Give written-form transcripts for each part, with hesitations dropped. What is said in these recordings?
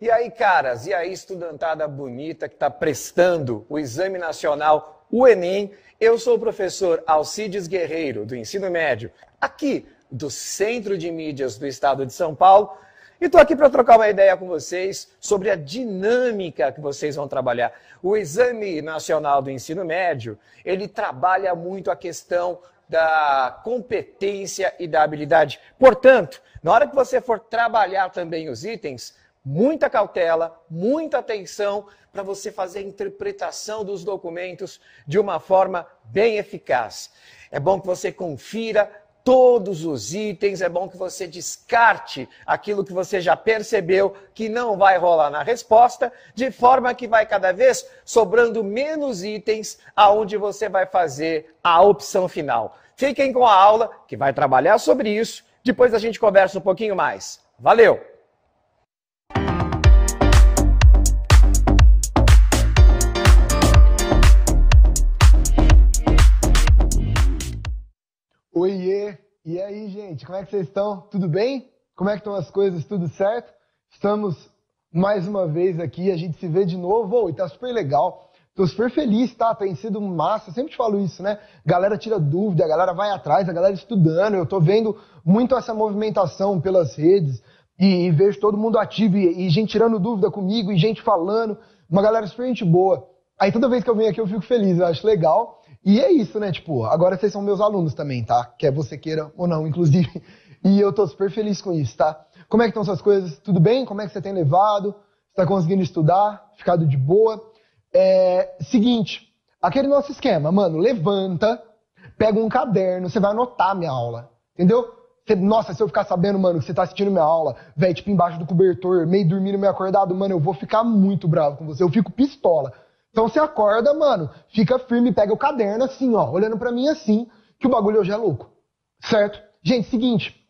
E aí, caras, e aí, estudantada bonita que está prestando o Exame Nacional, o Enem? Eu sou o professor Alcides Guerreiro, do Ensino Médio, aqui do Centro de Mídias do Estado de São Paulo, e estou aqui para trocar uma ideia com vocês sobre a dinâmica que vocês vão trabalhar. O Exame Nacional do Ensino Médio, ele trabalha muito a questão da competência e da habilidade. Portanto, na hora que você for trabalhar também os itens, muita cautela, muita atenção para você fazer a interpretação dos documentos de uma forma bem eficaz. É bom que você confira todos os itens, é bom que você descarte aquilo que você já percebeu que não vai rolar na resposta, de forma que vai cada vez sobrando menos itens aonde você vai fazer a opção final. Fiquem com a aula, que vai trabalhar sobre isso, depois a gente conversa um pouquinho mais. Valeu! Oiê! E aí, gente? Como é que vocês estão? Tudo bem? Como é que estão as coisas? Tudo certo? Estamos mais uma vez aqui, a gente se vê de novo. E tá super legal. Tô super feliz, tá? Tem sido massa. Eu sempre te falo isso, né? Galera tira dúvida, a galera vai atrás, a galera estudando. Eu tô vendo muito essa movimentação pelas redes e vejo todo mundo ativo e gente tirando dúvida comigo e gente falando. Uma galera super gente boa. Aí toda vez que eu venho aqui eu fico feliz, eu acho legal. E é isso, né? Tipo, agora vocês são meus alunos também, tá? Quer você queira ou não, inclusive. E eu tô super feliz com isso, tá? Como é que estão suas coisas? Tudo bem? Como é que você tem levado? Você tá conseguindo estudar? Ficado de boa? Seguinte, aquele nosso esquema, mano, levanta, pega um caderno, você vai anotar a minha aula, entendeu? Nossa, se eu ficar sabendo, mano, que você tá assistindo minha aula, velho, tipo embaixo do cobertor, meio dormindo, meio acordado, mano, eu vou ficar muito bravo com você, eu fico pistola. Então você acorda, mano, fica firme, pega o caderno assim, ó, olhando pra mim assim, que o bagulho hoje é louco, certo? Gente, seguinte,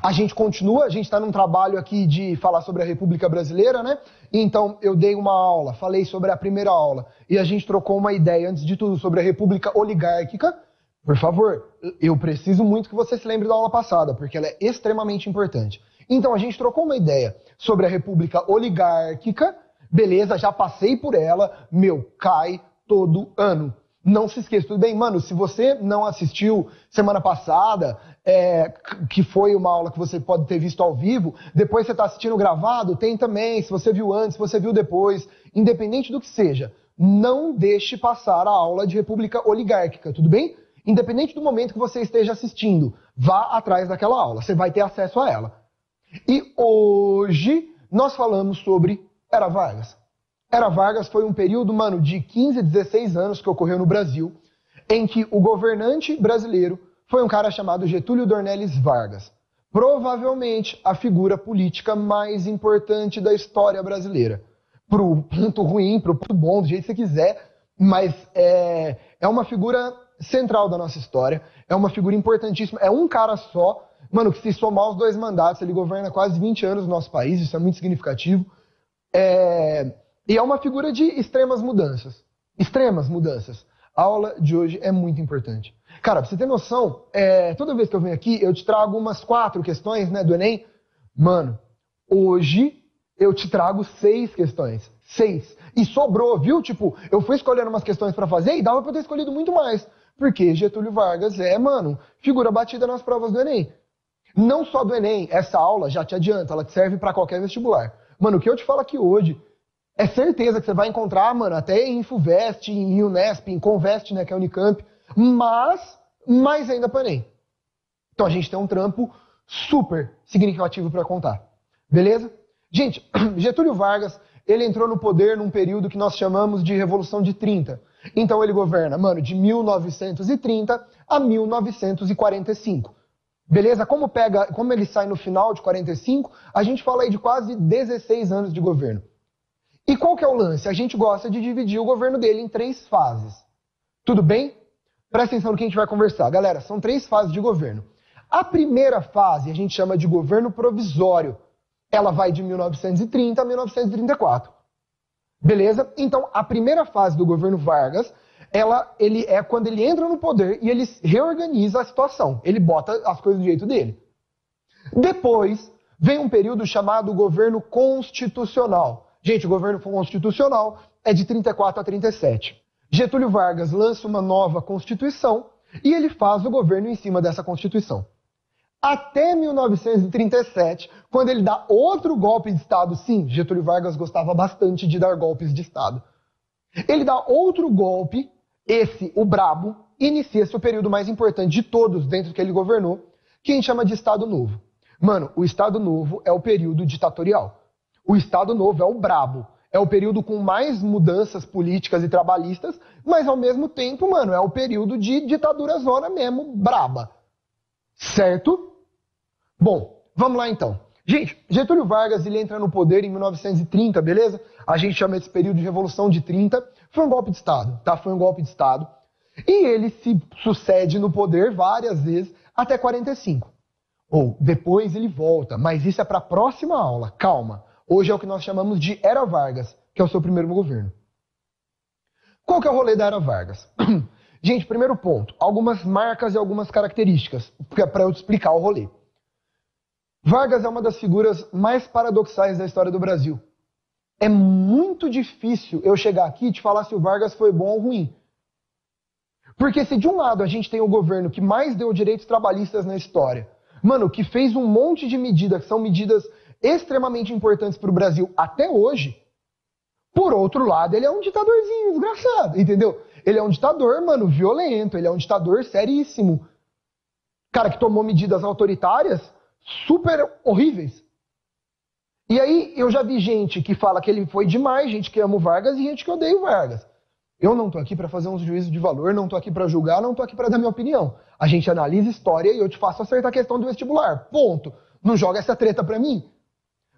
a gente continua, a gente tá num trabalho aqui de falar sobre a República Brasileira, né? Então eu dei uma aula, falei sobre a primeira aula, e a gente trocou uma ideia, antes de tudo, sobre a República Oligárquica. Por favor, eu preciso muito que você se lembre da aula passada, porque ela é extremamente importante. Então a gente trocou uma ideia sobre a República Oligárquica. Beleza, já passei por ela, cai todo ano. Não se esqueça, tudo bem? Mano, se você não assistiu semana passada, que foi uma aula que você pode ter visto ao vivo, depois você está assistindo gravado, tem também, se você viu antes, se você viu depois, independente do que seja, não deixe passar a aula de República Oligárquica, tudo bem? Independente do momento que você esteja assistindo, vá atrás daquela aula, você vai ter acesso a ela. E hoje nós falamos sobre Era Vargas. Era Vargas foi um período, mano, de 15, 16 anos que ocorreu no Brasil, em que o governante brasileiro foi um cara chamado Getúlio Dornelles Vargas. Provavelmente a figura política mais importante da história brasileira. Pro ponto ruim, pro ponto bom, do jeito que você quiser, mas é uma figura central da nossa história, é uma figura importantíssima, é um cara só, mano, que se somar os 2 mandatos, ele governa quase 20 anos no nosso país, isso é muito significativo. E é uma figura de extremas mudanças. Extremas mudanças. A aula de hoje é muito importante. Cara, pra você ter noção, toda vez que eu venho aqui, eu te trago umas 4 questões, né, do Enem. Mano, hoje eu te trago 6 questões. 6. E sobrou, viu? Tipo, eu fui escolhendo umas questões pra fazer e dava pra eu ter escolhido muito mais. Porque Getúlio Vargas mano, figura batida nas provas do Enem. Não só do Enem, essa aula, já te adianta, ela te serve pra qualquer vestibular. Mano, o que eu te falo aqui hoje é certeza que você vai encontrar, mano, até em Infuvest, em Unesp, em Convest, né, que é a Unicamp, mas mais ainda para Enem. Então a gente tem um trampo super significativo para contar. Beleza? Gente, Getúlio Vargas, ele entrou no poder num período que nós chamamos de Revolução de 30. Então ele governa, mano, de 1930 a 1945. Beleza? Como ele sai no final de 45, a gente fala aí de quase 16 anos de governo. E qual que é o lance? A gente gosta de dividir o governo dele em 3 fases. Tudo bem? Presta atenção no que a gente vai conversar. Galera, são 3 fases de governo. A primeira fase a gente chama de governo provisório. Ela vai de 1930 a 1934. Beleza? Então, a primeira fase do governo Vargas, ele é quando ele entra no poder e ele reorganiza a situação. Ele bota as coisas do jeito dele. Depois vem um período chamado governo constitucional. Gente, o governo constitucional é de 34 a 37. Getúlio Vargas lança uma nova Constituição e ele faz o governo em cima dessa Constituição. Até 1937, quando ele dá outro golpe de Estado, sim, Getúlio Vargas gostava bastante de dar golpes de Estado. Ele dá outro golpe, esse, o brabo, inicia-se o período mais importante de todos dentro que ele governou, que a gente chama de Estado Novo. Mano, o Estado Novo é o período ditatorial. O Estado Novo é o brabo. É o período com mais mudanças políticas e trabalhistas, mas ao mesmo tempo, mano, é o período de ditadura zona mesmo, braba. Certo? Bom, vamos lá então. Gente, Getúlio Vargas, ele entra no poder em 1930, beleza? A gente chama esse período de Revolução de 30. Foi um golpe de Estado, tá? Foi um golpe de Estado. E ele se sucede no poder várias vezes até 45. Ou depois ele volta, mas isso é para a próxima aula. Calma. Hoje é o que nós chamamos de Era Vargas, que é o seu primeiro governo. Qual que é o rolê da Era Vargas? Gente, primeiro ponto, algumas marcas e algumas características, para eu te explicar o rolê. Vargas é uma das figuras mais paradoxais da história do Brasil. É muito difícil eu chegar aqui e te falar se o Vargas foi bom ou ruim. Porque se de um lado a gente tem o governo que mais deu direitos trabalhistas na história, mano, que fez um monte de medidas, que são medidas extremamente importantes para o Brasil até hoje, por outro lado, ele é um ditadorzinho desgraçado, entendeu? Ele é um ditador, mano, violento, ele é um ditador seríssimo. Cara que tomou medidas autoritárias super horríveis. E aí eu já vi gente que fala que ele foi demais, gente que ama o Vargas e gente que odeia o Vargas. Eu não tô aqui para fazer uns juízos de valor, não tô aqui para julgar, não tô aqui para dar minha opinião. A gente analisa história e eu te faço acertar a questão do vestibular. Ponto. Não joga essa treta para mim.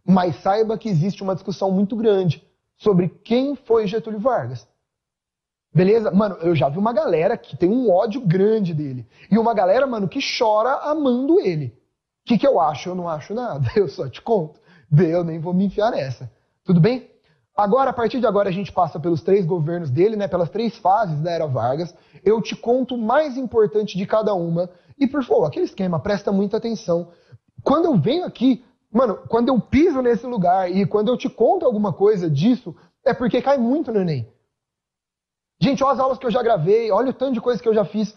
Mas saiba que existe uma discussão muito grande sobre quem foi Getúlio Vargas. Beleza? Mano, eu já vi uma galera que tem um ódio grande dele. E uma galera, mano, que chora amando ele. O que eu acho? Eu não acho nada. Eu só te conto. Eu nem vou me enfiar nessa. Tudo bem? Agora, a partir de agora, a gente passa pelos 3 governos dele, né? Pelas 3 fases da Era Vargas. Eu te conto o mais importante de cada uma. E, por favor, aquele esquema, presta muita atenção. Quando eu venho aqui, mano, quando eu piso nesse lugar e quando eu te conto alguma coisa disso, é porque cai muito no Enem. Gente, olha as aulas que eu já gravei, olha o tanto de coisa que eu já fiz.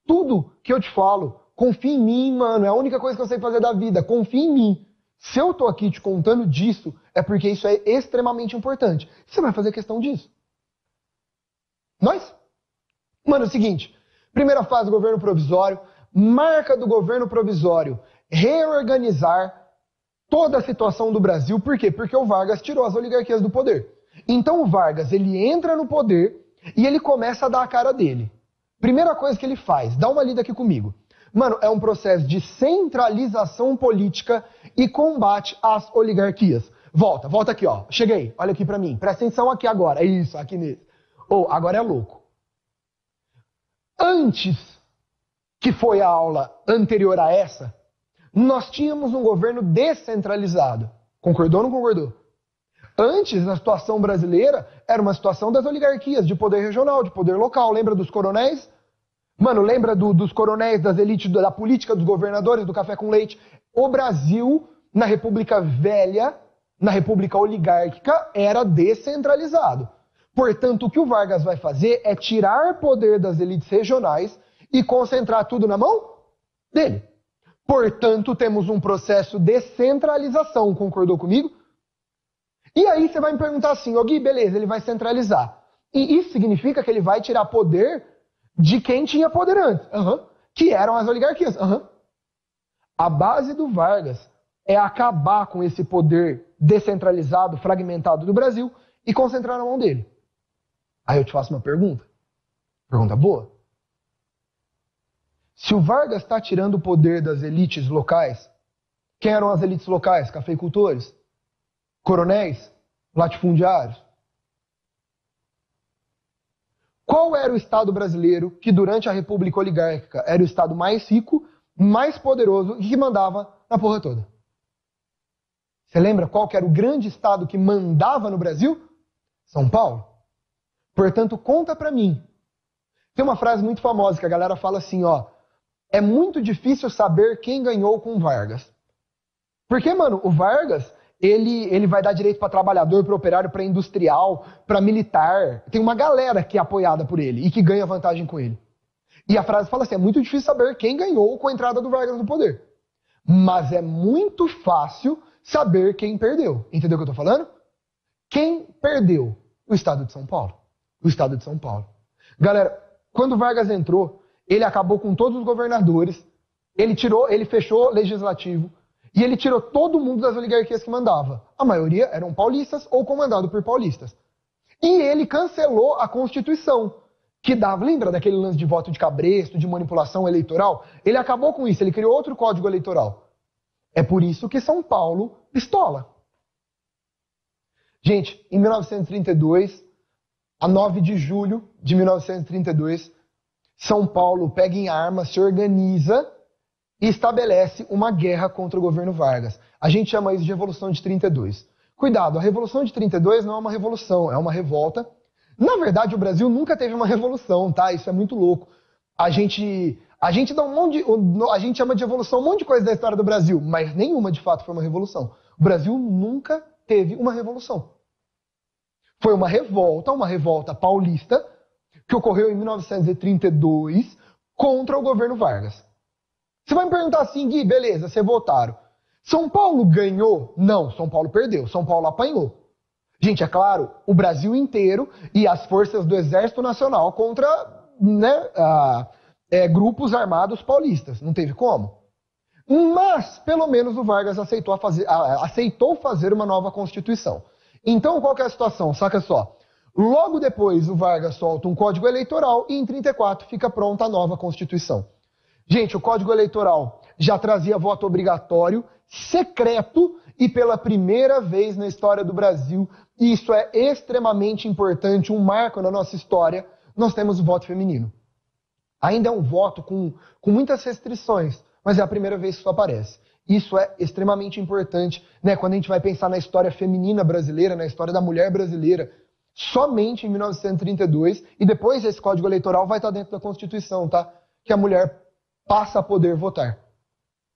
Tudo que eu te falo, confia em mim, mano, é a única coisa que eu sei fazer da vida, confia em mim. Se eu tô aqui te contando disso, é porque isso é extremamente importante. Você vai fazer questão disso. Nós? Mano, é o seguinte, primeira fase do governo provisório, marca do governo provisório, reorganizar toda a situação do Brasil. Por quê? Porque o Vargas tirou as oligarquias do poder. Então o Vargas, ele entra no poder e ele começa a dar a cara dele. Primeira coisa que ele faz, dá uma lida aqui comigo. Mano, é um processo de centralização política e combate às oligarquias. Volta aqui, ó. Cheguei, olha aqui pra mim. Presta atenção aqui agora. É isso, aqui nesse. Agora é louco. Antes, que foi a aula anterior a essa, nós tínhamos um governo descentralizado. Concordou ou não concordou? Antes, na situação brasileira, era uma situação das oligarquias, de poder regional, de poder local. Lembra dos coronéis? Mano, lembra dos coronéis, das elites, da política dos governadores, do café com leite? O Brasil, na República Velha, na República Oligárquica, era descentralizado. Portanto, o que o Vargas vai fazer é tirar poder das elites regionais e concentrar tudo na mão dele. Portanto, temos um processo de centralização, concordou comigo? E aí você vai me perguntar assim, Gui, beleza, ele vai centralizar. E isso significa que ele vai tirar poder de quem tinha poder antes, que eram as oligarquias. A base do Vargas é acabar com esse poder descentralizado, fragmentado do Brasil e concentrar na mão dele. Aí eu te faço uma pergunta. Pergunta boa. Se o Vargas está tirando o poder das elites locais, quem eram as elites locais? Cafeicultores? Coronéis? Latifundiários? Qual era o Estado brasileiro que durante a República Oligárquica era o Estado mais rico, mais poderoso e que mandava na porra toda? Você lembra qual que era o grande Estado que mandava no Brasil? São Paulo. Portanto, conta pra mim. Tem uma frase muito famosa que a galera fala assim, ó. É muito difícil saber quem ganhou com Vargas. Porque, mano, o Vargas, ele vai dar direito para trabalhador, para operário, para industrial, para militar. Tem uma galera que é apoiada por ele e que ganha vantagem com ele. E a frase fala assim, é muito difícil saber quem ganhou com a entrada do Vargas no poder. Mas é muito fácil saber quem perdeu. Entendeu o que eu tô falando? Quem perdeu? O Estado de São Paulo. O Estado de São Paulo. Galera, quando o Vargas entrou, ele acabou com todos os governadores, ele fechou o legislativo, e ele tirou todo mundo das oligarquias que mandava. A maioria eram paulistas ou comandado por paulistas. E ele cancelou a Constituição, que dava, lembra daquele lance de voto de cabresto, de manipulação eleitoral? Ele acabou com isso, ele criou outro código eleitoral. É por isso que São Paulo pistola. Gente, em 1932, a 9 de julho de 1932, São Paulo pega em armas, se organiza e estabelece uma guerra contra o governo Vargas. A gente chama isso de Revolução de 32. Cuidado, a Revolução de 32 não é uma revolução, é uma revolta. Na verdade, o Brasil nunca teve uma revolução, tá? Isso é muito louco. A gente dá a gente chama de revolução um monte de coisa da história do Brasil, mas nenhuma de fato foi uma revolução. O Brasil nunca teve uma revolução. Foi uma revolta paulista, que ocorreu em 1932 contra o governo Vargas. Você vai me perguntar assim, Gui, beleza, vocês votaram. São Paulo ganhou? Não, São Paulo perdeu, São Paulo apanhou. Gente, é claro, o Brasil inteiro e as forças do Exército Nacional contra grupos armados paulistas. Não teve como. Mas, pelo menos, o Vargas aceitou fazer uma nova Constituição. Então, qual que é a situação? Saca só. Logo depois, o Vargas solta um código eleitoral e, em 34, fica pronta a nova Constituição. Gente, o Código Eleitoral já trazia voto obrigatório, secreto e pela primeira vez na história do Brasil, e isso é extremamente importante, um marco na nossa história, nós temos o voto feminino. Ainda é um voto com muitas restrições, mas é a primeira vez que isso aparece. Isso é extremamente importante, né? Quando a gente vai pensar na história feminina brasileira, na história da mulher brasileira, somente em 1932, e depois esse Código Eleitoral vai estar dentro da Constituição, tá? Que a mulher passa a poder votar.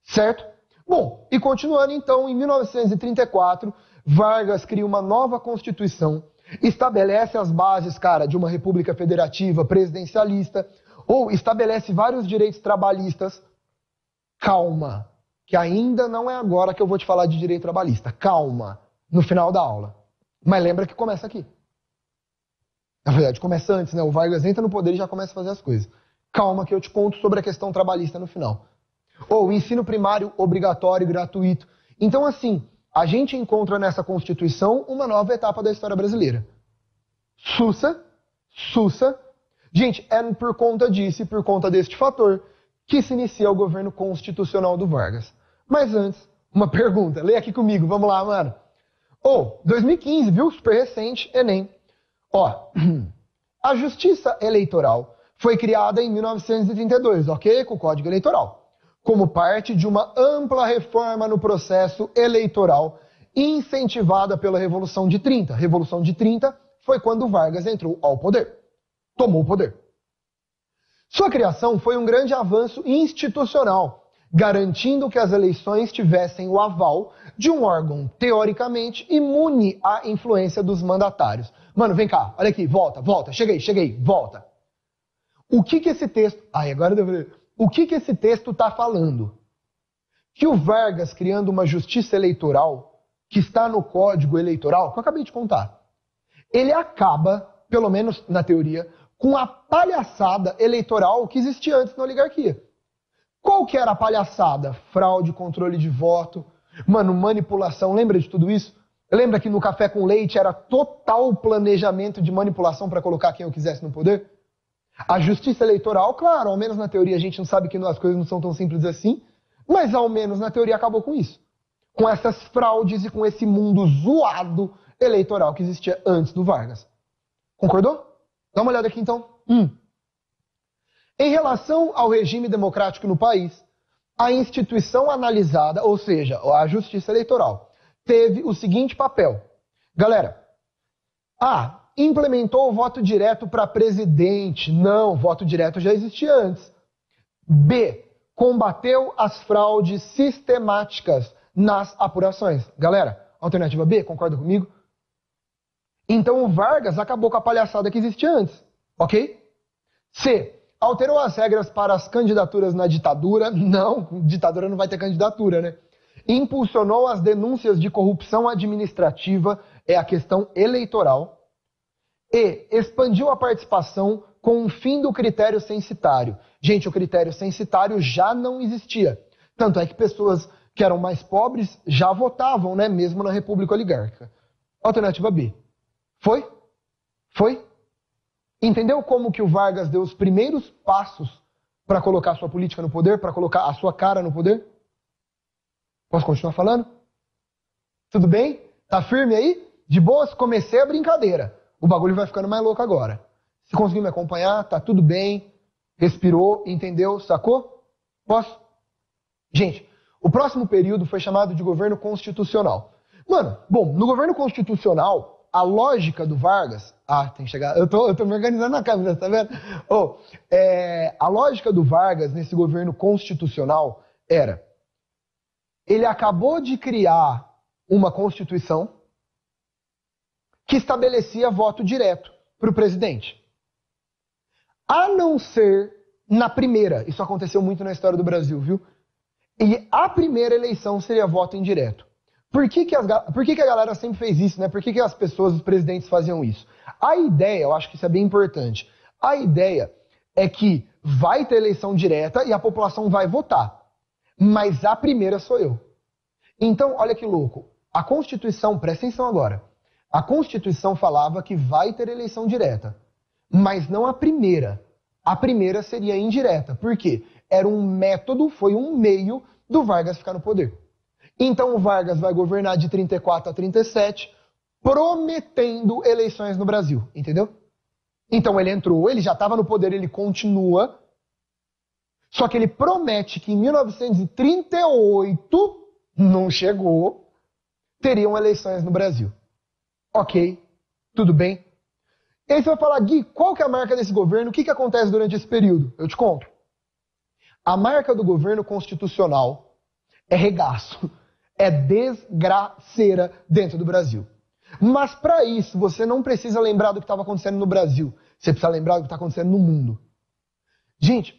Certo? Bom, e continuando então, em 1934, Vargas cria uma nova Constituição, estabelece as bases, cara, de uma república federativa presidencialista, ou estabelece vários direitos trabalhistas. Calma, que ainda não é agora que eu vou te falar de direito trabalhista. Calma, no final da aula. Mas lembra que começa aqui. Na verdade, começa antes, né? O Vargas entra no poder e já começa a fazer as coisas. Calma que eu te conto sobre a questão trabalhista no final. Ou ensino primário obrigatório e gratuito. Então, assim, a gente encontra nessa Constituição uma nova etapa da história brasileira. Sussa. Gente, é por conta disso e por conta deste fator que se inicia o governo constitucional do Vargas. Mas antes, uma pergunta. Leia aqui comigo, vamos lá, mano. 2015, viu? Super recente, Enem. A Justiça Eleitoral foi criada em 1932, ok? Com o Código Eleitoral. Como parte de uma ampla reforma no processo eleitoral incentivada pela Revolução de 30. Revolução de 30 foi quando Vargas entrou ao poder. Tomou o poder. Sua criação foi um grande avanço institucional, garantindo que as eleições tivessem o aval de um órgão teoricamente imune à influência dos mandatários. Mano, vem cá, olha aqui, volta, cheguei, volta. O que esse texto... agora eu devo... O que esse texto está falando? Que o Vargas, criando uma justiça eleitoral, que está no Código Eleitoral, que eu acabei de contar, ele acaba, pelo menos na teoria, com a palhaçada eleitoral que existia antes na oligarquia. Qual que era a palhaçada? Fraude, controle de voto, manipulação, lembra de tudo isso? Lembra que no Café com Leite era total planejamento de manipulação para colocar quem eu quisesse no poder? A justiça eleitoral, claro, ao menos na teoria a gente não sabe que as coisas não são tão simples assim, mas ao menos na teoria acabou com isso. Com essas fraudes e com esse mundo zoado eleitoral que existia antes do Vargas. Concordou? Dá uma olhada aqui então. Em relação ao regime democrático no país, a instituição analisada, ou seja, a justiça eleitoral, teve o seguinte papel. Galera, implementou o voto direto para presidente. Não, voto direto já existia antes. B, combateu as fraudes sistemáticas nas apurações. Galera, alternativa B, concorda comigo? Então o Vargas acabou com a palhaçada que existia antes, ok? C. Alterou as regras para as candidaturas na ditadura. Não, ditadura não vai ter candidatura, né? Impulsionou as denúncias de corrupção administrativa, é a questão eleitoral. E. Expandiu a participação com o fim do critério censitário. Gente, o critério censitário já não existia. Tanto é que pessoas que eram mais pobres já votavam, né? Mesmo na República Oligárquica. Alternativa B. Foi? Foi? Entendeu como que o Vargas deu os primeiros passos para colocar a sua política no poder, para colocar a sua cara no poder? Posso continuar falando? Tudo bem? Tá firme aí? De boas? Comecei a brincadeira. O bagulho vai ficando mais louco agora. Se conseguir me acompanhar, tá tudo bem. Respirou, entendeu, sacou? Posso? Gente, o próximo período foi chamado de governo constitucional. Mano, bom, no governo constitucional, a lógica do Vargas... tem que chegar... Eu tô me organizando na câmera, tá vendo? A lógica do Vargas nesse governo constitucional era... Ele acabou de criar uma Constituição que estabelecia voto direto para o presidente. A não ser na primeira. Isso aconteceu muito na história do Brasil, viu? E a primeira eleição seria voto indireto. Por que a galera sempre fez isso, né? Por que as pessoas, os presidentes faziam isso? A ideia, eu acho que isso é bem importante, a ideia é que vai ter eleição direta e a população vai votar. Mas a primeira sou eu. Então, olha que louco. A Constituição, presta atenção agora, a Constituição falava que vai ter eleição direta, mas não a primeira. A primeira seria indireta. Por quê? Era um método, foi um meio do Vargas ficar no poder. Então o Vargas vai governar de 34 a 37, prometendo eleições no Brasil, entendeu? Então ele entrou, ele já estava no poder, ele continua, só que ele promete que em 1938, não chegou, teriam eleições no Brasil. Ok, tudo bem. E aí você vai falar, Gui, qual que é a marca desse governo? O que acontece durante esse período? Eu te conto. A marca do governo constitucional é regaço. É desgraceira dentro do Brasil. Mas para isso, você não precisa lembrar do que estava acontecendo no Brasil. Você precisa lembrar do que está acontecendo no mundo. Gente,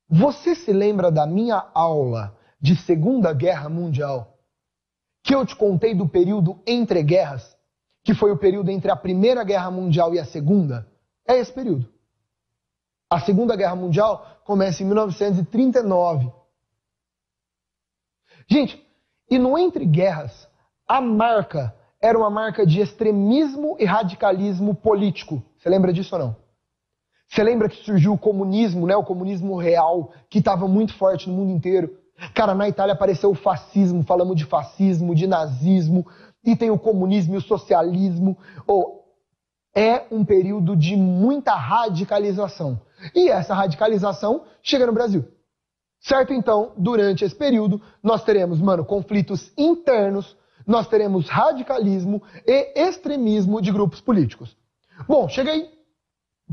você se lembra da minha aula de Segunda Guerra Mundial? Que eu te contei do período entre guerras? Que foi o período entre a Primeira Guerra Mundial e a Segunda? É esse período. A Segunda Guerra Mundial começa em 1939. Gente, e no Entre Guerras, a marca era uma marca de extremismo e radicalismo político. Você lembra disso ou não? Você lembra que surgiu o comunismo, né? O comunismo real, que estava muito forte no mundo inteiro. Cara, na Itália apareceu o fascismo, falamos de fascismo, de nazismo, e tem o comunismo e o socialismo. É um período de muita radicalização. E essa radicalização chega no Brasil. Certo? Então, durante esse período, nós teremos, conflitos internos, nós teremos radicalismo e extremismo de grupos políticos. Bom, chega aí.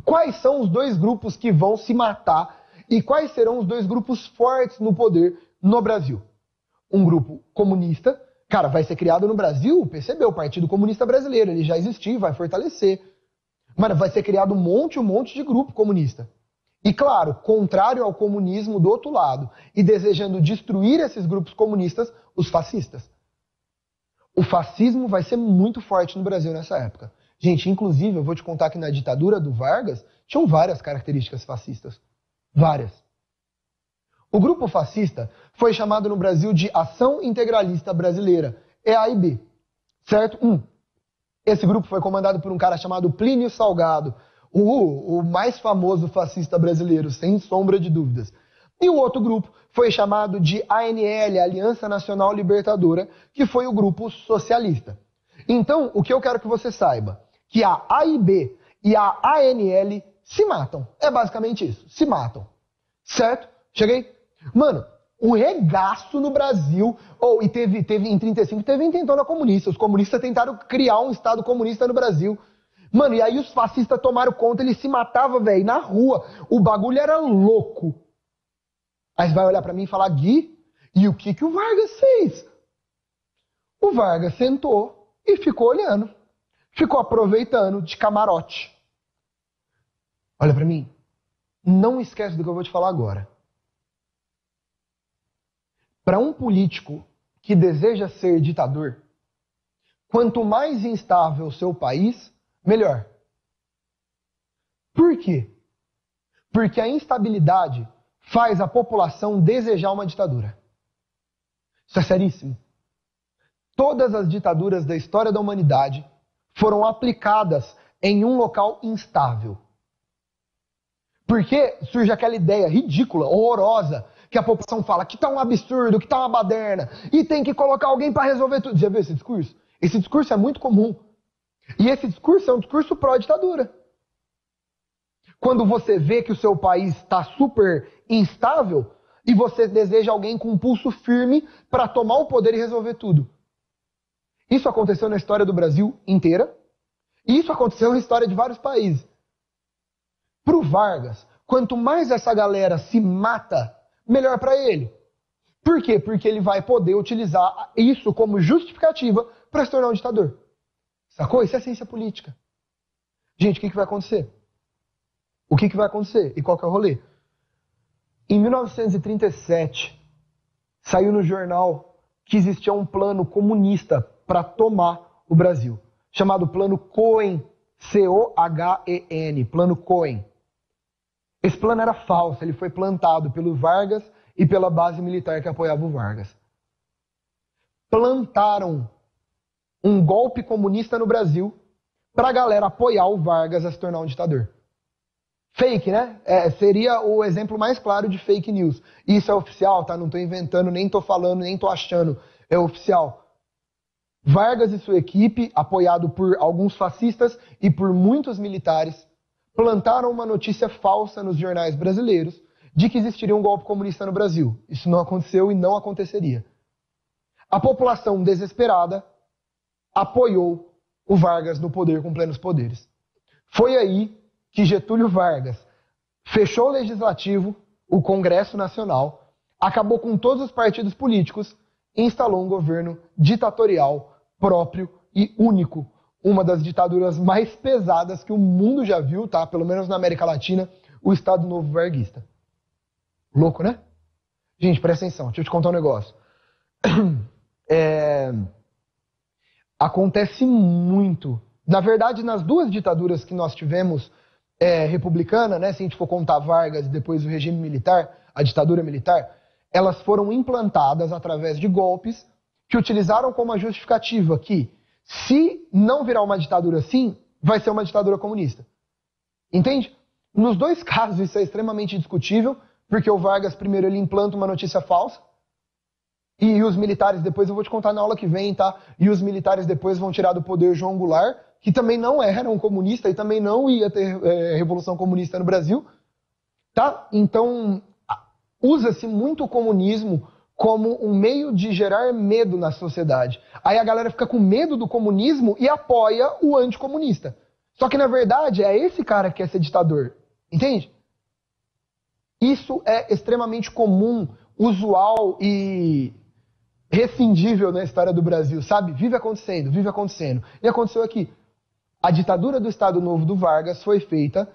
Quais são os dois grupos que vão se matar e quais serão os dois grupos fortes no poder no Brasil? Um grupo comunista, cara, vai ser criado no Brasil, PCB, o Partido Comunista Brasileiro, ele já existiu, vai fortalecer. Mas vai ser criado um monte de grupo comunista. E claro, contrário ao comunismo do outro lado, e desejando destruir esses grupos comunistas, os fascistas. O fascismo vai ser muito forte no Brasil nessa época. Gente, inclusive, eu vou te contar que na ditadura do Vargas, tinham várias características fascistas. Várias. O grupo fascista foi chamado no Brasil de Ação Integralista Brasileira, EAIB. Certo? Esse grupo foi comandado por um cara chamado Plínio Salgado, o mais famoso fascista brasileiro, sem sombra de dúvidas. E o outro grupo foi chamado de ANL, Aliança Nacional Libertadora, que foi o grupo socialista. Então, o que eu quero que você saiba, que a AIB e a ANL se matam. É basicamente isso, se matam. Certo? Cheguei? Mano, um regaço no Brasil. E teve em 35, teve intentona comunista. Os comunistas tentaram criar um Estado comunista no Brasil. Mano, e aí os fascistas tomaram conta, eles se matavam, velho, na rua. O bagulho era louco. Aí você vai olhar pra mim e falar, Gui, e o que o Vargas fez? O Vargas sentou e ficou olhando. Ficou aproveitando de camarote. Olha para mim. Não esquece do que eu vou te falar agora. Para um político que deseja ser ditador, quanto mais instável o seu país, melhor. Por quê? Porque a instabilidade faz a população desejar uma ditadura. Isso é seríssimo. Todas as ditaduras da história da humanidade foram aplicadas em um local instável. Porque surge aquela ideia ridícula, horrorosa, que a população fala que tá um absurdo, que tá uma baderna, e tem que colocar alguém para resolver tudo. Já viu esse discurso? Esse discurso é muito comum. E esse discurso é um discurso pró-ditadura. Quando você vê que o seu país está super instável e você deseja alguém com um pulso firme para tomar o poder e resolver tudo. Isso aconteceu na história do Brasil inteira. E isso aconteceu na história de vários países. Para o Vargas, quanto mais essa galera se mata, melhor para ele. Por quê? Porque ele vai poder utilizar isso como justificativa para se tornar um ditador. Sacou? Isso é ciência política. Gente, o que vai acontecer? O que vai acontecer? E qual que é o rolê? Em 1937, saiu no jornal que existia um plano comunista para tomar o Brasil, chamado Plano Cohen, C-O-H-E-N, Plano Cohen. Esse plano era falso, ele foi plantado pelo Vargas e pela base militar que apoiava o Vargas. Plantaram um golpe comunista no Brasil para a galera apoiar o Vargas a se tornar um ditador. Fake, né? Seria o exemplo mais claro de fake news. Isso é oficial, tá? Não estou inventando, nem estou falando, nem estou achando. É oficial. Vargas e sua equipe, apoiado por alguns fascistas e por muitos militares, plantaram uma notícia falsa nos jornais brasileiros de que existiria um golpe comunista no Brasil. Isso não aconteceu e não aconteceria. A população desesperada apoiou o Vargas no poder com plenos poderes. Foi aí que Getúlio Vargas fechou o Legislativo, o Congresso Nacional, acabou com todos os partidos políticos e instalou um governo ditatorial próprio e único. Uma das ditaduras mais pesadas que o mundo já viu, tá? Pelo menos na América Latina, o Estado Novo Varguista. Louco, né? Gente, presta atenção, deixa eu te contar um negócio. Acontece muito. Na verdade, nas duas ditaduras que nós tivemos republicana, né, se a gente for contar Vargas e depois o regime militar, a ditadura militar, elas foram implantadas através de golpes que utilizaram como a justificativa que, se não virar uma ditadura assim, vai ser uma ditadura comunista. Entende? Nos dois casos isso é extremamente discutível, porque o Vargas primeiro ele implanta uma notícia falsa, e os militares depois, eu vou te contar na aula que vem, tá? E os militares depois vão tirar do poder João Goulart, que também não era um comunista e também não ia ter revolução comunista no Brasil, tá? Então, usa-se muito o comunismo como um meio de gerar medo na sociedade. Aí a galera fica com medo do comunismo e apoia o anticomunista. Só que, na verdade, é esse cara que quer ser ditador. Entende? Isso é extremamente comum, usual e rescindível na história do Brasil, sabe? Vive acontecendo, vive acontecendo. E aconteceu aqui. A ditadura do Estado Novo do Vargas foi feita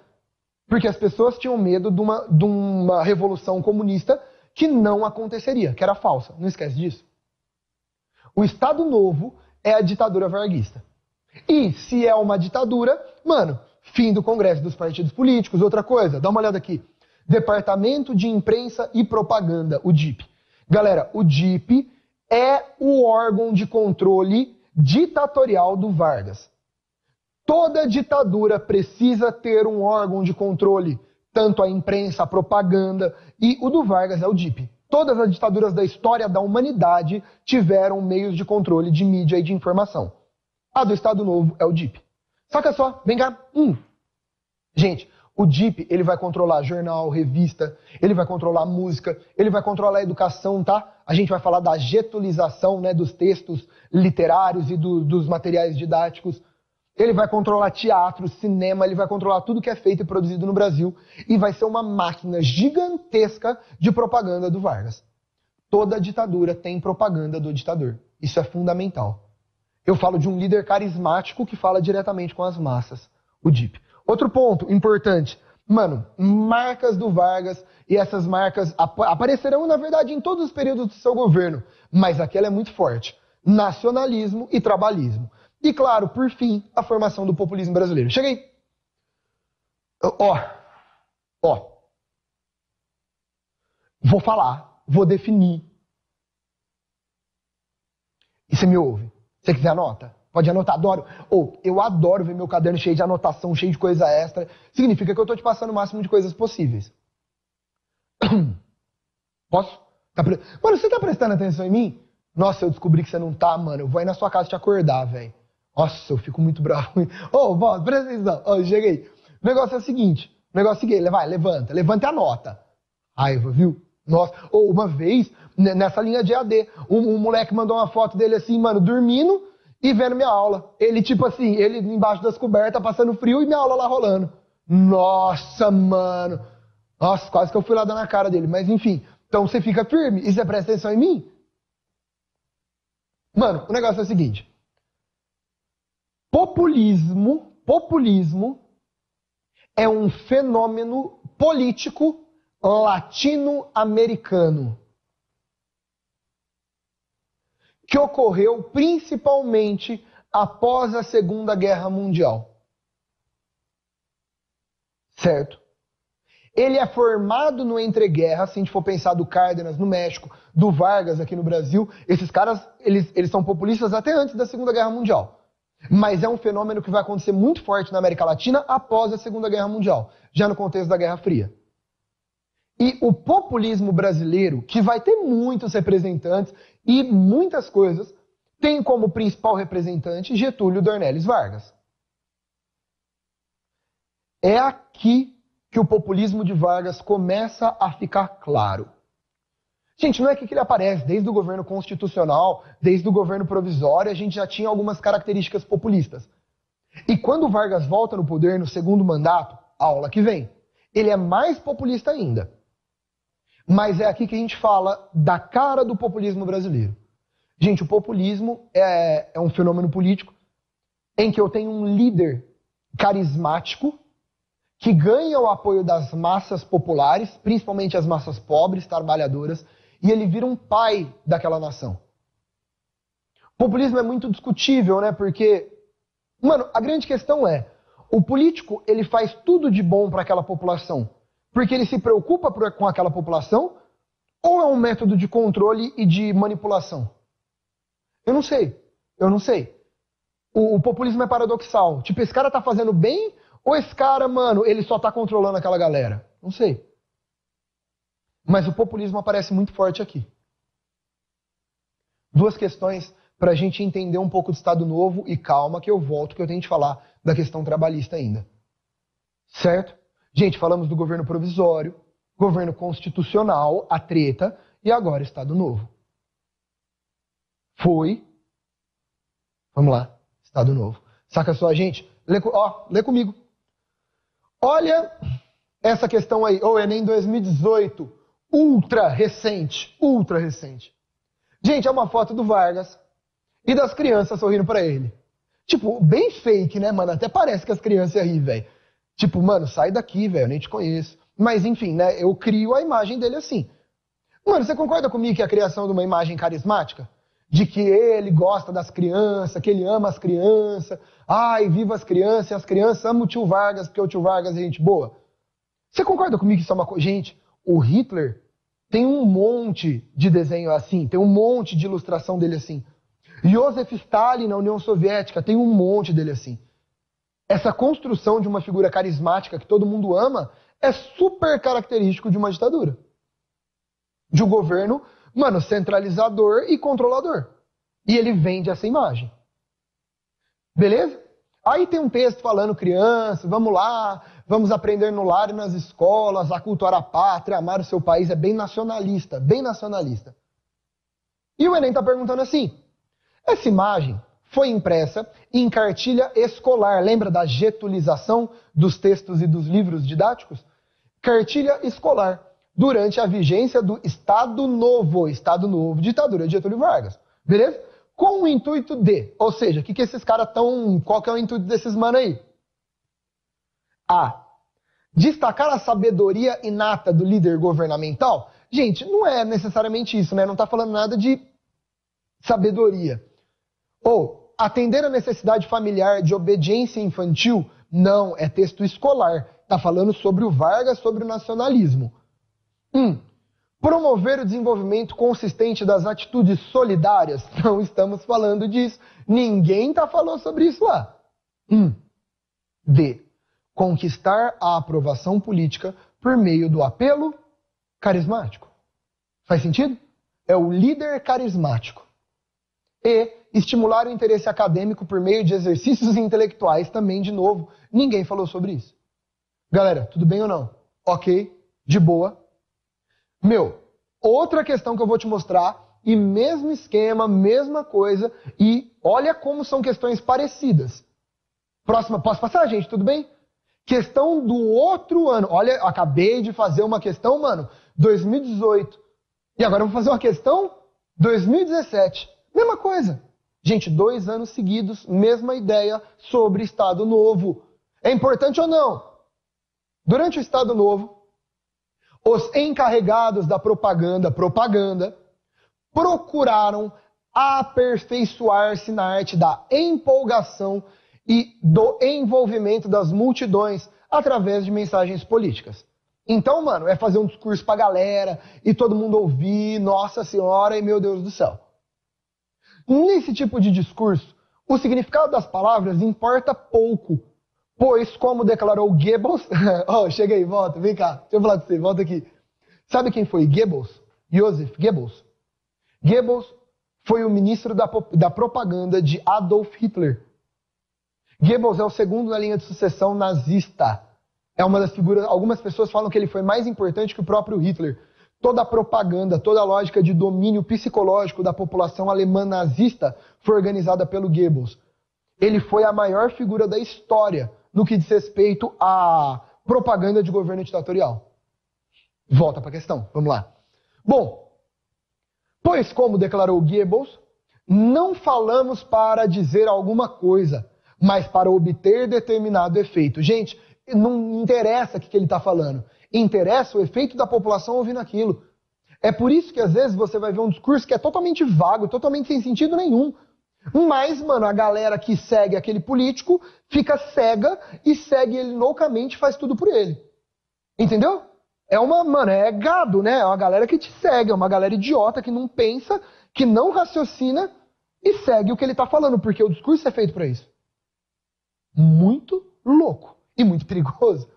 porque as pessoas tinham medo de uma revolução comunista que não aconteceria, que era falsa. Não esquece disso. O Estado Novo é a ditadura varguista. E se é uma ditadura, mano, fim do Congresso dos Partidos Políticos, outra coisa, dá uma olhada aqui. Departamento de Imprensa e Propaganda, o DIP. Galera, o DIP é o órgão de controle ditatorial do Vargas. Toda ditadura precisa ter um órgão de controle, tanto a imprensa, a propaganda, e o do Vargas é o DIP. Todas as ditaduras da história da humanidade tiveram meios de controle de mídia e de informação. A do Estado Novo é o DIP. Saca só, vem cá. Gente, o DIP ele vai controlar jornal, revista, ele vai controlar música, ele vai controlar a educação, tá? A gente vai falar da getulização, né, dos textos literários e dos materiais didáticos. Ele vai controlar teatro, cinema, ele vai controlar tudo que é feito e produzido no Brasil e vai ser uma máquina gigantesca de propaganda do Vargas. Toda ditadura tem propaganda do ditador. Isso é fundamental. Eu falo de um líder carismático que fala diretamente com as massas, o DIP. Outro ponto importante, mano, marcas do Vargas, e essas marcas aparecerão, na verdade, em todos os períodos do seu governo, mas aquela é muito forte. Nacionalismo e trabalhismo. E, claro, por fim, a formação do populismo brasileiro. Cheguei. Ó. Vou falar, vou definir. E você me ouve? Se você quiser, anota. Pode anotar, adoro. Eu adoro ver meu caderno cheio de anotação, cheio de coisa extra. Significa que eu tô te passando o máximo de coisas possíveis. Posso? Mano, você tá prestando atenção em mim? Nossa, eu descobri que você não tá, mano. Eu vou aí na sua casa te acordar, velho. Nossa, eu fico muito bravo. Vó, presta atenção. Cheguei. O negócio é o seguinte. Vai, levanta e anota. Raiva, viu? Nossa. Uma vez, nessa linha de AD, um moleque mandou uma foto dele assim, mano, dormindo e vendo minha aula. Ele, tipo assim, ele embaixo das cobertas, passando frio e minha aula lá rolando. Nossa, mano. Nossa, quase que eu fui lá dar na cara dele. Mas, enfim. Então, você fica firme e você presta atenção em mim? Mano, o negócio é o seguinte. Populismo é um fenômeno político latino-americano que ocorreu principalmente após a Segunda Guerra Mundial. Certo? Ele é formado no entreguerra, se a gente for pensar do Cárdenas no México, do Vargas aqui no Brasil. Esses caras, eles são populistas até antes da Segunda Guerra Mundial. Mas é um fenômeno que vai acontecer muito forte na América Latina após a Segunda Guerra Mundial, já no contexto da Guerra Fria. E o populismo brasileiro, que vai ter muitos representantes e muitas coisas, tem como principal representante Getúlio Dornelles Vargas. É aqui que o populismo de Vargas começa a ficar claro. Gente, não é que ele aparece desde o governo constitucional, desde o governo provisório, a gente já tinha algumas características populistas. E quando o Vargas volta no poder no segundo mandato, a aula que vem, ele é mais populista ainda. Mas é aqui que a gente fala da cara do populismo brasileiro. Gente, o populismo é um fenômeno político em que eu tenho um líder carismático que ganha o apoio das massas populares, principalmente as massas pobres, trabalhadoras, e ele vira um pai daquela nação. O populismo é muito discutível, né? Porque, mano, a grande questão é, o político, ele faz tudo de bom para aquela população porque ele se preocupa com aquela população ou é um método de controle e de manipulação? Eu não sei. O populismo é paradoxal. Tipo, esse cara tá fazendo bem ou esse cara, mano, ele só tá controlando aquela galera? Não sei. Mas o populismo aparece muito forte aqui. Duas questões pra gente entender um pouco do Estado Novo e calma que eu volto, que eu tenho que falar da questão trabalhista ainda. Certo? Gente, falamos do governo provisório, governo constitucional, a treta, e agora Estado Novo. Vamos lá, Estado Novo. Saca só, gente? Lê comigo. Olha essa questão aí, o Enem 2018, ultra recente. Gente, é uma foto do Vargas e das crianças sorrindo pra ele. Tipo, bem fake, né, mano? Até parece que as crianças iam rir, velho. Tipo, mano, sai daqui, velho, eu nem te conheço. Mas, enfim, né, eu crio a imagem dele assim. Mano, você concorda comigo que a criação de uma imagem carismática? De que ele gosta das crianças, que ele ama as crianças. Ai, viva as crianças, e as crianças amam o tio Vargas, porque o tio Vargas é gente boa. Você concorda comigo que isso é uma coisa? Gente, o Hitler tem um monte de desenho assim, tem um monte de ilustração dele assim. Joseph Stalin na União Soviética tem um monte dele assim. Essa construção de uma figura carismática que todo mundo ama é super característico de uma ditadura. De um governo, mano, centralizador e controlador. E ele vende essa imagem. Beleza? Aí tem um texto falando, criança, vamos lá, vamos aprender no lar e nas escolas, a cultuar a pátria, amar o seu país, é bem nacionalista, bem nacionalista. E o Enem está perguntando assim, essa imagem foi impressa em cartilha escolar. Lembra da getulização dos textos e dos livros didáticos? Cartilha escolar, durante a vigência do Estado Novo, ditadura de Getúlio Vargas. Beleza? com o intuito de, ou seja, que esses caras estão, qual que é o intuito desses mano aí? A. Destacar a sabedoria inata do líder governamental? Gente, não é necessariamente isso, né? Não está falando nada de sabedoria. Ou atender a necessidade familiar de obediência infantil? Não, é texto escolar. Está falando sobre o Vargas, sobre o nacionalismo. Promover o desenvolvimento consistente das atitudes solidárias? Não estamos falando disso. Ninguém está falando sobre isso lá. D. Conquistar a aprovação política por meio do apelo carismático. Faz sentido? É o líder carismático. E estimular o interesse acadêmico por meio de exercícios intelectuais. Também, de novo, ninguém falou sobre isso. Galera, tudo bem ou não? Ok, de boa. Outra questão que eu vou te mostrar, e mesmo esquema, mesma coisa, e olha como são questões parecidas. Próxima, posso passar, gente? Tudo bem? Questão do outro ano. Olha, acabei de fazer uma questão, mano, 2018. E agora eu vou fazer uma questão 2017. Mesma coisa. Gente, 2 anos seguidos, mesma ideia sobre Estado Novo. É importante ou não? Durante o Estado Novo, os encarregados da propaganda, procuraram aperfeiçoar-se na arte da empolgação e do envolvimento das multidões através de mensagens políticas. Então, mano, é fazer um discurso pra galera e todo mundo ouvir, Nossa Senhora e meu Deus do céu. Nesse tipo de discurso, o significado das palavras importa pouco, pois, como declarou Goebbels... chega aí, volta, vem cá, deixa eu falar com você, volta aqui. Sabe quem foi Goebbels? Joseph Goebbels. Goebbels foi o ministro da propaganda de Adolf Hitler. Goebbels é o segundo na linha de sucessão nazista. É uma das figuras... Algumas pessoas falam que ele foi mais importante que o próprio Hitler. Toda a propaganda, toda a lógica de domínio psicológico da população alemã nazista foi organizada pelo Goebbels. Ele foi a maior figura da história no que diz respeito à propaganda de governo ditatorial. Volta para a questão, vamos lá. Bom, pois como declarou Goebbels, não falamos para dizer alguma coisa, mas para obter determinado efeito. Gente, não interessa o que ele está falando. Interessa o efeito da população ouvindo aquilo. É por isso que às vezes você vai ver um discurso que é totalmente vago, totalmente sem sentido nenhum. Mas, mano, a galera que segue aquele político fica cega e segue ele loucamente e faz tudo por ele. Entendeu? É gado, né? É uma galera que te segue, é uma galera idiota que não pensa, que não raciocina e segue o que ele tá falando, porque o discurso é feito para isso. Muito louco e muito perigoso.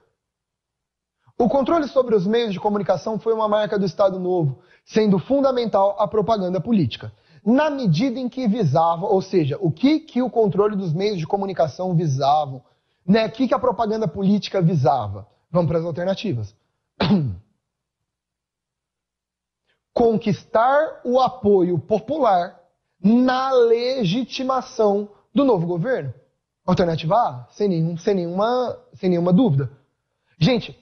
O controle sobre os meios de comunicação foi uma marca do Estado Novo, sendo fundamental a propaganda política. Na medida em que visava, ou seja, o que o controle dos meios de comunicação visavam, né? O que a propaganda política visava? Vamos para as alternativas. Conquistar o apoio popular na legitimação do novo governo. Alternativa A, sem nenhuma dúvida. Gente,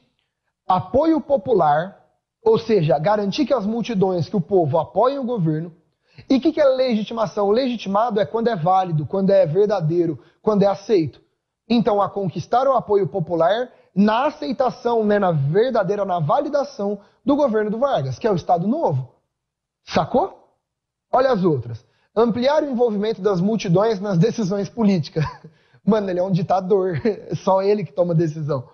apoio popular, ou seja, garantir que as multidões, que o povo apoiem o governo. E o que é legitimação? Legitimado é quando é válido, quando é verdadeiro, quando é aceito. Então, a conquistar o apoio popular na aceitação, né, na verdadeira, na validação do governo do Vargas, que é o Estado Novo. Sacou? Olha as outras. Ampliar o envolvimento das multidões nas decisões políticas. Mano, ele é um ditador. Só ele que toma decisão.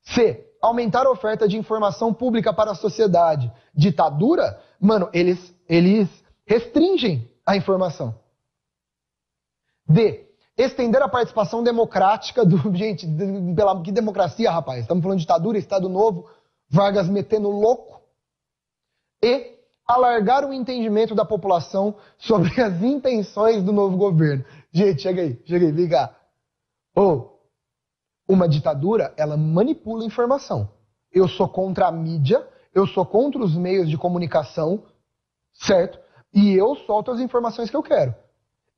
C. Aumentar a oferta de informação pública para a sociedade. Ditadura? Mano, eles restringem a informação. D. Estender a participação democrática do... Gente, que democracia, rapaz? Estamos falando de ditadura, Estado Novo, Vargas metendo louco. E alargar o entendimento da população sobre as intenções do novo governo. Gente, chega aí, vem cá. Uma ditadura, ela manipula a informação. Eu sou contra a mídia, eu sou contra os meios de comunicação, certo? E eu solto as informações que eu quero.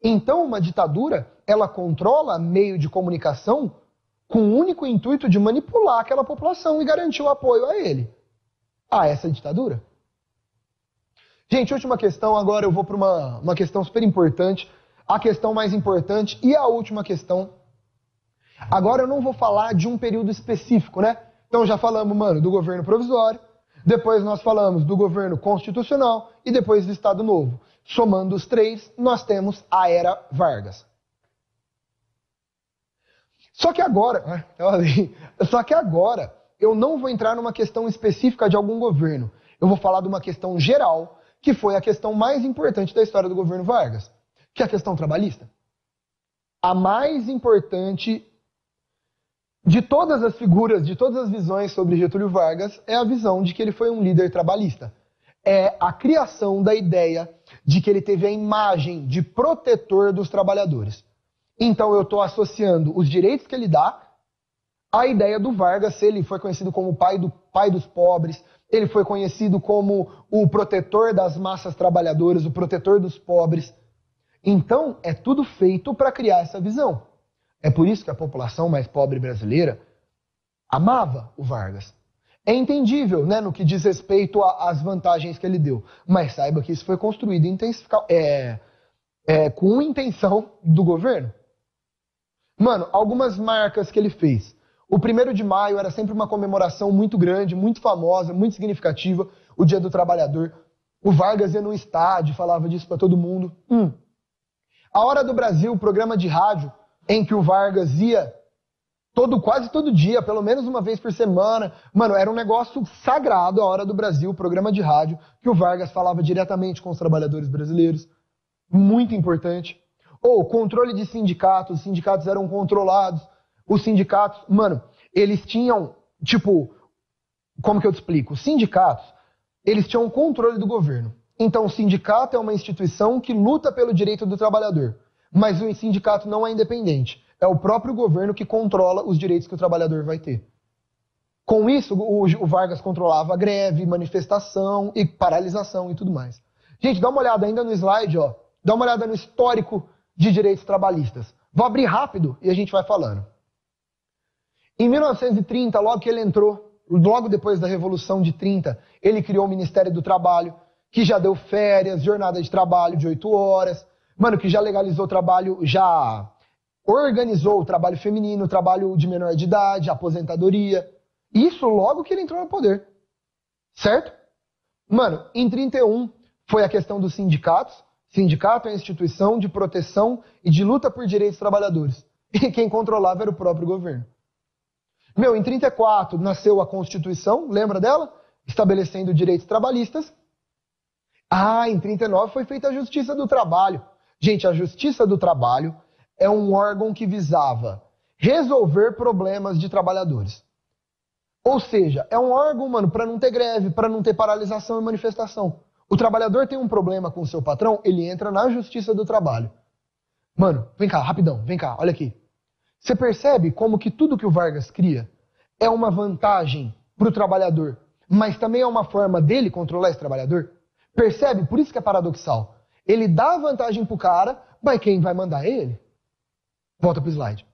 Então, uma ditadura, ela controla meio de comunicação com o único intuito de manipular aquela população e garantir o apoio a ele. Ah, essa é a ditadura? Gente, última questão, agora eu vou para uma questão super importante, a questão mais importante e a última questão. Agora eu não vou falar de um período específico, né? Então já falamos, mano, do governo provisório, depois nós falamos do governo constitucional e depois do Estado Novo. Somando os três, nós temos a Era Vargas. Só que agora eu não vou entrar numa questão específica de algum governo. Eu vou falar de uma questão geral, que foi a questão mais importante da história do governo Vargas, que é a questão trabalhista. A mais importante de todas as figuras, de todas as visões sobre Getúlio Vargas, é a visão de que ele foi um líder trabalhista. É a criação da ideia de que ele teve a imagem de protetor dos trabalhadores. Então eu estou associando os direitos que ele dá à ideia do Vargas. Ele foi conhecido como o pai dos pobres, ele foi conhecido como o protetor das massas trabalhadoras, o protetor dos pobres. Então é tudo feito para criar essa visão. É por isso que a população mais pobre brasileira amava o Vargas. É entendível, né, no que diz respeito às vantagens que ele deu. Mas saiba que isso foi construído com intenção do governo. Mano, algumas marcas que ele fez. O 1º de maio era sempre uma comemoração muito grande, muito famosa, muito significativa, o Dia do Trabalhador. O Vargas ia no estádio, falava disso para todo mundo. A Hora do Brasil, o programa de rádio, em que o Vargas ia quase todo dia, pelo menos uma vez por semana. Mano, era um negócio sagrado, a Hora do Brasil, o programa de rádio, que o Vargas falava diretamente com os trabalhadores brasileiros. Muito importante. Ou controle de sindicatos, os sindicatos eram controlados. Os sindicatos, mano, eles tinham, como que eu te explico? Os sindicatos, eles tinham controle do governo. Então o sindicato é uma instituição que luta pelo direito do trabalhador. Mas o sindicato não é independente. É o próprio governo que controla os direitos que o trabalhador vai ter. Com isso, o Vargas controlava a greve, manifestação e paralisação e tudo mais. Gente, dá uma olhada ainda no slide, ó. Dá uma olhada no histórico de direitos trabalhistas. Vou abrir rápido e a gente vai falando. Em 1930, logo que ele entrou, logo depois da Revolução de 30, ele criou o Ministério do Trabalho, que já deu férias, jornada de trabalho de 8 horas, mano, que já legalizou o trabalho, já organizou o trabalho feminino, o trabalho de menor de idade, a aposentadoria. Isso logo que ele entrou no poder. Certo? Mano, em 31 foi a questão dos sindicatos. Sindicato é a instituição de proteção e de luta por direitos dos trabalhadores. E quem controlava era o próprio governo. Em 34 nasceu a Constituição, lembra dela? Estabelecendo direitos trabalhistas. Em 39 foi feita a Justiça do Trabalho. Gente, a Justiça do Trabalho é um órgão que visava resolver problemas de trabalhadores. Ou seja, é um órgão, mano, para não ter greve, para não ter paralisação e manifestação. O trabalhador tem um problema com o seu patrão, ele entra na Justiça do Trabalho. Mano, vem cá, rapidão, vem cá, olha aqui. Você percebe como que tudo que o Vargas cria é uma vantagem para o trabalhador, mas também é uma forma dele controlar esse trabalhador? Percebe? Por isso que é paradoxal. Ele dá vantagem pro cara, mas quem vai mandar é ele? Volta pro slide.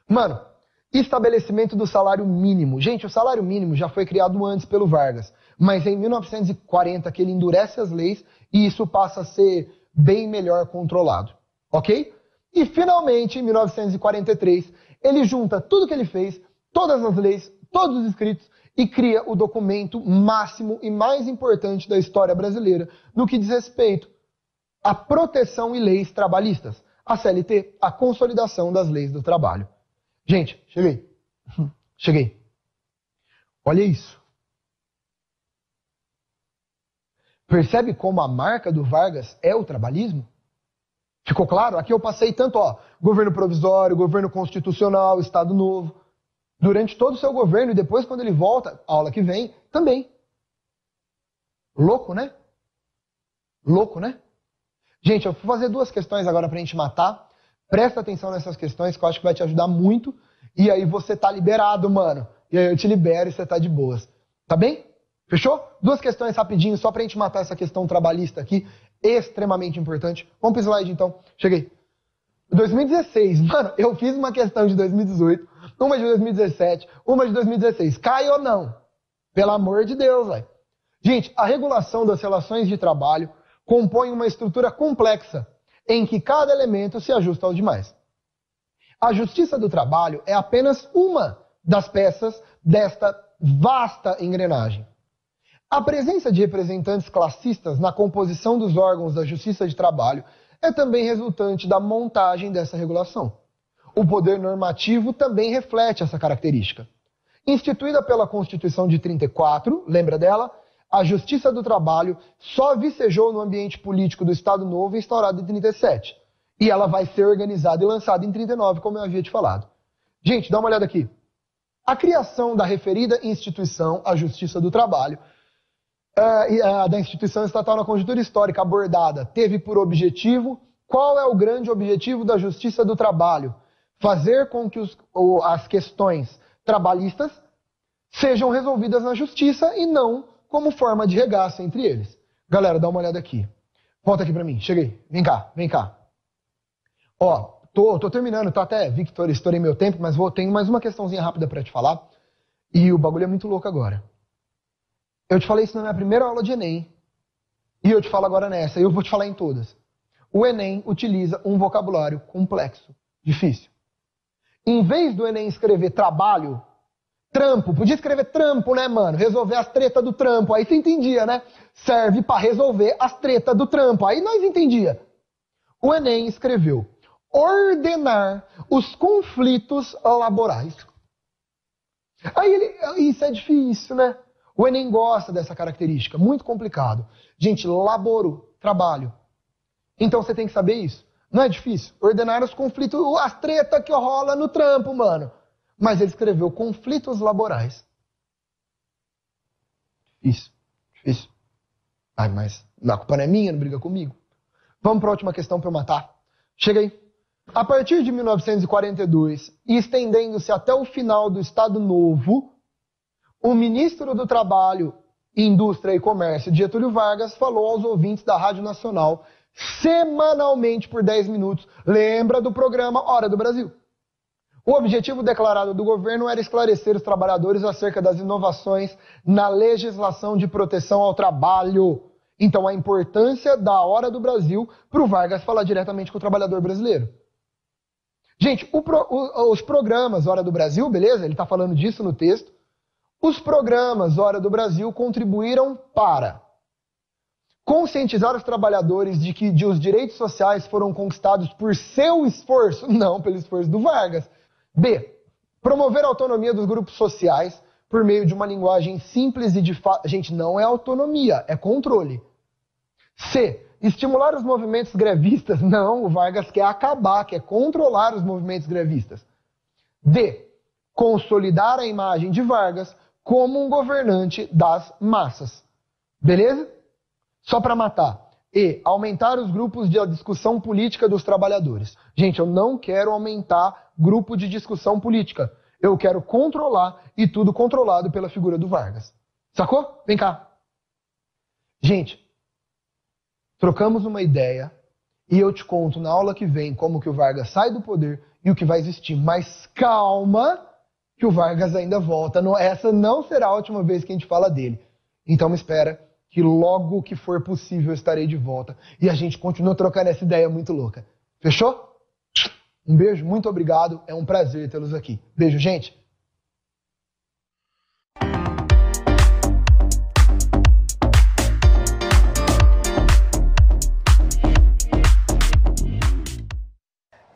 Mano, estabelecimento do salário mínimo. Gente, o salário mínimo já foi criado antes pelo Vargas, mas é em 1940 que ele endurece as leis e isso passa a ser bem melhor controlado. Ok? E finalmente, em 1943, ele junta tudo que ele fez, todas as leis, todos os escritos, e cria o documento máximo e mais importante da história brasileira no que diz respeito à proteção e leis trabalhistas. A CLT, a Consolidação das Leis do Trabalho. Gente, cheguei. Olha isso. Percebe como a marca do Vargas é o trabalhismo? Ficou claro? Aqui eu passei tanto, governo provisório, governo constitucional, Estado Novo. Durante todo o seu governo e depois quando ele volta, a aula que vem, também. Louco, né? Louco, né? Gente, eu vou fazer 2 questões agora pra gente matar. Presta atenção nessas questões que eu acho que vai te ajudar muito. E aí você tá liberado, mano. E aí eu te libero e você tá de boas. Tá bem? Fechou? 2 questões rapidinho só pra gente matar essa questão trabalhista aqui. Extremamente importante. Vamos pro slide então. Cheguei. 2016, mano, eu fiz uma questão de 2018, uma de 2017, uma de 2016. Cai ou não? Pelo amor de Deus, velho. Gente, a regulação das relações de trabalho compõe uma estrutura complexa em que cada elemento se ajusta aos demais. A justiça do trabalho é apenas uma das peças desta vasta engrenagem. A presença de representantes classistas na composição dos órgãos da justiça de trabalho é também resultante da montagem dessa regulação. O poder normativo também reflete essa característica. Instituída pela Constituição de 34, lembra dela? A Justiça do Trabalho só vicejou no ambiente político do Estado Novo instaurado em 37. E ela vai ser organizada e lançada em 39, como eu havia te falado. Gente, dá uma olhada aqui. A criação da referida instituição, a Justiça do Trabalho, da instituição estatal na conjuntura histórica abordada, teve por objetivo, qual é o grande objetivo da Justiça do Trabalho? Fazer com que as questões trabalhistas sejam resolvidas na justiça e não como forma de regaço entre eles. Galera, dá uma olhada aqui. Volta aqui pra mim, cheguei. Vem cá, vem cá. Ó, tô terminando, tá? Até, Victor, estourei meu tempo, mas tenho mais uma questãozinha rápida pra te falar. E o bagulho é muito louco agora. Eu te falei isso na minha primeira aula de Enem. E eu te falo agora nessa, e eu vou te falar em todas. O Enem utiliza um vocabulário complexo, difícil. Em vez do Enem escrever trabalho, trampo, podia escrever trampo, né, mano? Resolver as tretas do trampo, aí você entendia, né? Serve para resolver as tretas do trampo, aí nós entendia. O Enem escreveu ordenar os conflitos laborais. Aí isso é difícil, né? O Enem gosta dessa característica, muito complicado. Gente, laboro, trabalho. Então você tem que saber isso. Não é difícil? Ordenar os conflitos, as tretas que rola no trampo, mano. Mas ele escreveu conflitos laborais. Difícil. Ai, mas a culpa não é minha, não briga comigo. Vamos para a última questão para eu matar. Chega aí. A partir de 1942, e estendendo-se até o final do Estado Novo, o ministro do Trabalho, Indústria e Comércio, Getúlio Vargas, falou aos ouvintes da Rádio Nacional semanalmente por 10 minutos. Lembra do programa Hora do Brasil? O objetivo declarado do governo era esclarecer os trabalhadores acerca das inovações na legislação de proteção ao trabalho. Então, a importância da Hora do Brasil para o Vargas falar diretamente com o trabalhador brasileiro. Gente, os programas Hora do Brasil, beleza? Ele está falando disso no texto. Os programas Hora do Brasil contribuíram para conscientizar os trabalhadores de que os direitos sociais foram conquistados por seu esforço, não pelo esforço do Vargas. B. Promover a autonomia dos grupos sociais por meio de uma linguagem simples e de fato. Gente, não é autonomia, é controle. C. Estimular os movimentos grevistas. Não, o Vargas quer acabar, quer controlar os movimentos grevistas. D. Consolidar a imagem de Vargas como um governante das massas. Beleza? Só para matar. E aumentar os grupos de discussão política dos trabalhadores. Gente, eu não quero aumentar grupo de discussão política. Eu quero controlar e tudo controlado pela figura do Vargas. Sacou? Vem cá. Gente, trocamos uma ideia e eu te conto na aula que vem como que o Vargas sai do poder e o que vai existir. Mas calma que o Vargas ainda volta. Essa não será a última vez que a gente fala dele. Então me espera que logo que for possível eu estarei de volta. E a gente continua trocando essa ideia muito louca. Fechou? Um beijo, muito obrigado. É um prazer tê-los aqui. Beijo, gente.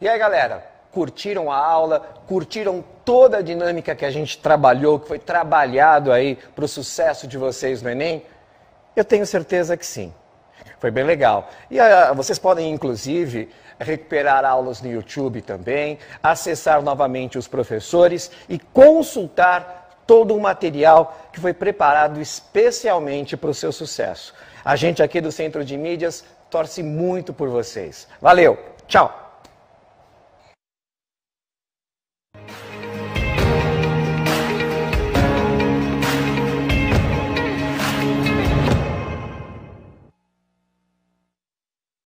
E aí, galera? Curtiram a aula? Curtiram toda a dinâmica que a gente trabalhou, que foi trabalhado aí para o sucesso de vocês no Enem? Eu tenho certeza que sim. Foi bem legal. E vocês podem, inclusive, recuperar aulas no YouTube também, acessar novamente os professores e consultar todo o material que foi preparado especialmente para o seu sucesso. A gente aqui do Centro de Mídias torce muito por vocês. Valeu! Tchau!